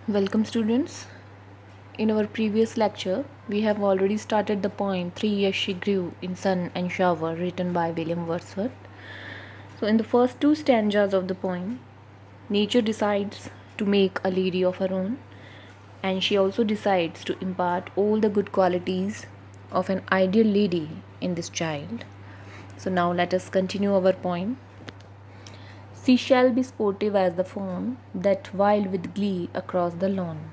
Welcome, students. In our previous lecture, we have already started the poem 3 Years She Grew in Sun and Shower, written by William Wordsworth. So, in the first two stanzas of the poem, nature decides to make a lady of her own, and she also decides to impart all the good qualities of an ideal lady in this child. So, now let us continue our poem. She shall be sportive as the fawn that wild with glee across the lawn.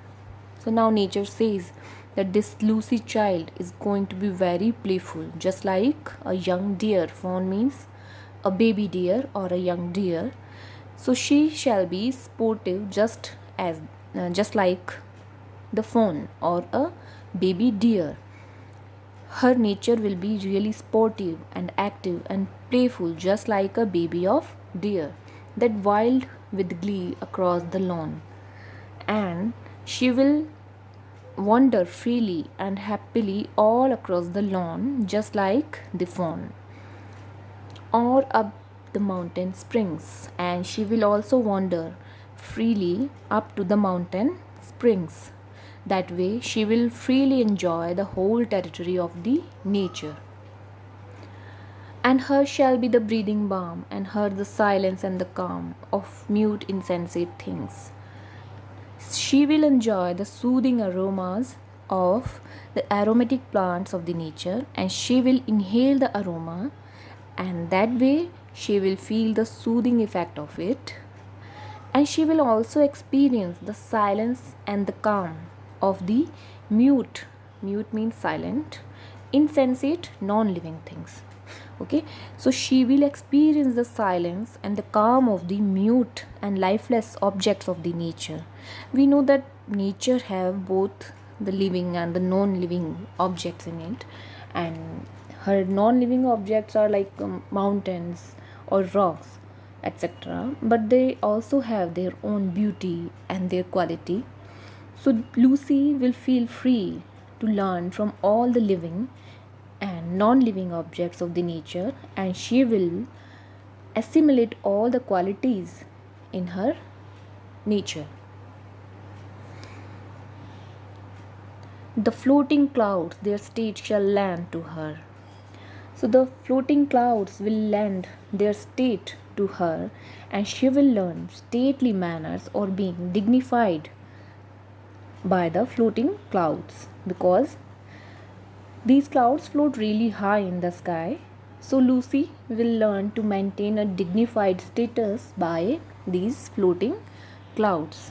So now nature says that this Lucy child is going to be very playful, just like a young deer. Fawn means a baby deer or a young deer. So she shall be sportive just like the fawn or a baby deer. Her nature will be really sportive and active and playful, just like a baby of deer that wild with glee across the lawn. And she will wander freely and happily all across the lawn, just like the fawn, or up the mountain springs. And she will also wander freely up to the mountain springs. That way, she will freely enjoy the whole territory of the nature. And her shall be the breathing balm, and her the silence and the calm of mute insensate things. She will enjoy the soothing aromas of the aromatic plants of the nature, and she will inhale the aroma, and that way she will feel the soothing effect of it. And she will also experience the silence and the calm of the mute means silent, insensate, non-living things. Okay, so she will experience the silence and the calm of the mute and lifeless objects of the nature. We know that nature have both the living and the non-living objects in it, and her non-living objects are like mountains or rocks, etc., but they also have their own beauty and their quality. So Lucy will feel free to learn from all the living and non-living objects of the nature, and she will assimilate all the qualities in her nature. The floating clouds their state shall lend to her. So the floating clouds will lend their state to her, and she will learn stately manners or being dignified by the floating clouds, because these clouds float really high in the sky. So Lucy will learn to maintain a dignified status by these floating clouds.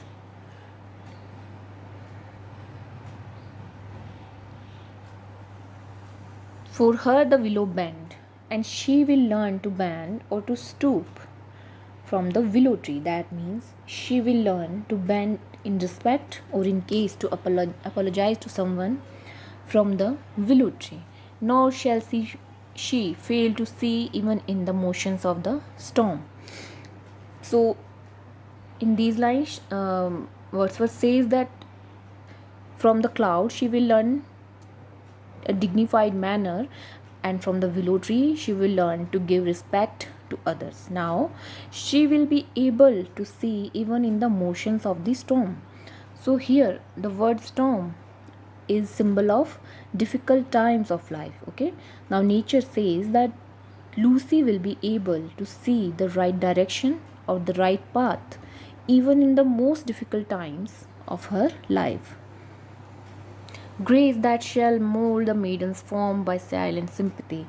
For her the willow bend, and she will learn to bend or to stoop from the willow tree. That means she will learn to bend in respect or in case to apologize to someone from the willow tree. Nor shall she fail to see even in the motions of the storm. So, in these lines, Wordsworth says that from the cloud she will learn a dignified manner, and from the willow tree she will learn to give respect to others. Now, she will be able to see even in the motions of the storm. So, here the word storm is symbol of difficult times of life. Okay, now nature says that Lucy will be able to see the right direction or the right path even in the most difficult times of her life. Grace that shall mold the maiden's form by silent sympathy,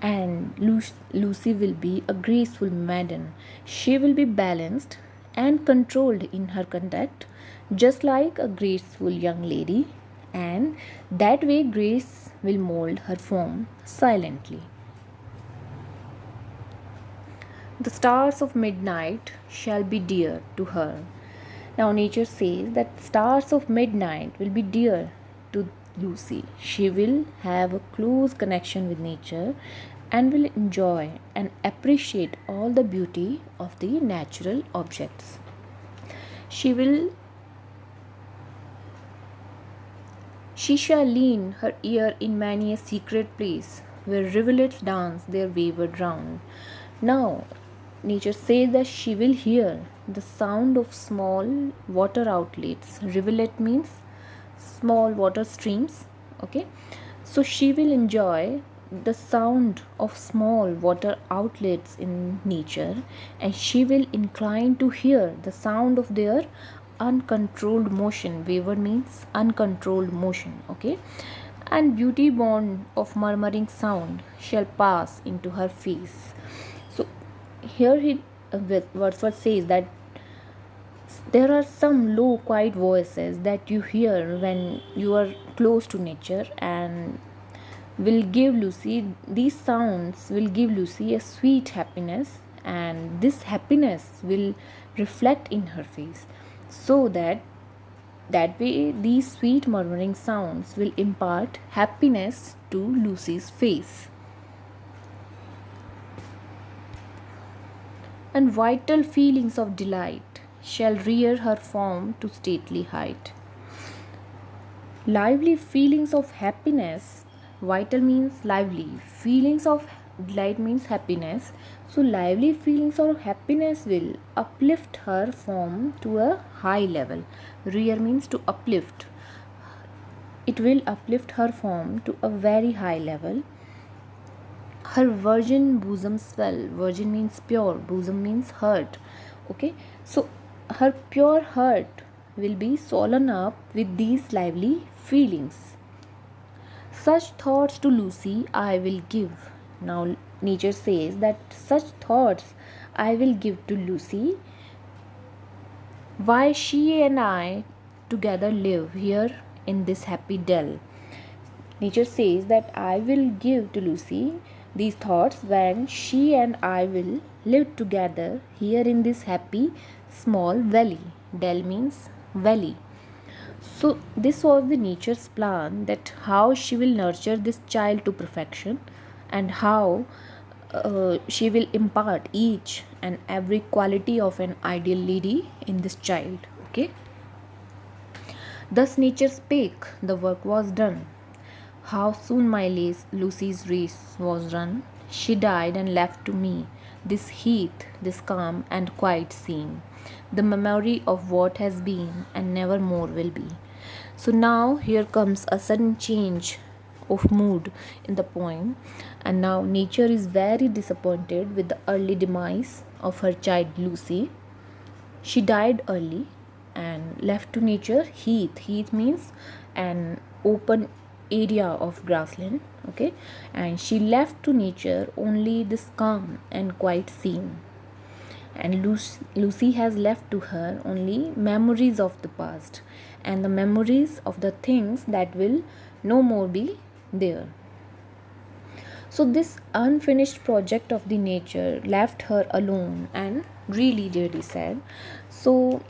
and Lucy will be a graceful maiden. She will be balanced and controlled in her conduct, just like a graceful young lady, and that way grace will mold her form silently. The stars of midnight shall be dear to her. Now, nature says that stars of midnight will be dear to Lucy. She will have a close connection with nature and will enjoy and appreciate all the beauty of the natural objects. She shall lean her ear in many a secret place where rivulets dance their wayward round. Now, nature says that she will hear the sound of small water outlets. Rivulet means small water streams. Okay, so she will enjoy the sound of small water outlets in nature, and she will incline to hear the sound of their uncontrolled motion. Waver means uncontrolled motion. Okay, and beauty born of murmuring sound shall pass into her face. So here Wordsworth says that there are some low quiet voices that you hear when you are close to nature, and will give Lucy, these sounds will give Lucy a sweet happiness, and this happiness will reflect in her face, so that way these sweet murmuring sounds will impart happiness to Lucy's face. And vital feelings of delight shall rear her form to stately height. Lively feelings of happiness, vital means lively, feelings of delight means happiness. So lively feelings of happiness will uplift her form to a high level. Rear means to uplift. It will uplift her form to a very high level. Her virgin bosom swell. Virgin means pure, bosom means heart. Okay, so her pure heart will be swollen up with these lively feelings. Such thoughts to Lucy I will give. Now, nature says that such thoughts I will give to Lucy. Why she and I together live here in this happy dell. Nature says that I will give to Lucy these thoughts when she and I will live together here in this happy small valley. Dell means valley. So this was the nature's plan, that how she will nurture this child to perfection, and how she will impart each and every quality of an ideal lady in this child. Okay. Thus nature spake, the work was done. How soon my Lucy's race was run. She died and left to me this heath, this calm and quiet scene, the memory of what has been and never more will be. So now here comes a sudden change of mood in the poem, and now nature is very disappointed with the early demise of her child Lucy. She died early and left to nature heath. Heath means an open area of grassland. Okay, and she left to nature only this calm and quiet scene, and Lucy has left to her only memories of the past and the memories of the things that will no more be there. So this unfinished project of the nature left her alone and really sad. So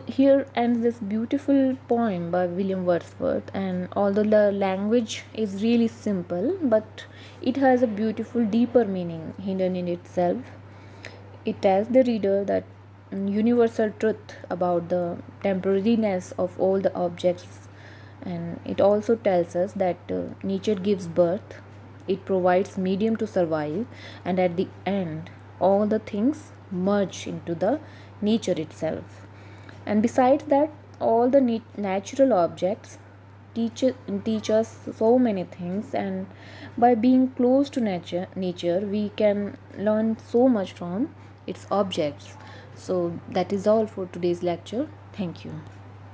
here ends this beautiful poem by William Wordsworth, and although the language is really simple, but it has a beautiful deeper meaning hidden in itself. It tells the reader that universal truth about the temporariness of all the objects, and it also tells us that nature gives birth, it provides medium to survive, and at the end all the things merge into the nature itself. And besides that, all the natural objects teach us so many things, and by being close to nature we can learn so much from its objects. So that is all for today's lecture. Thank you.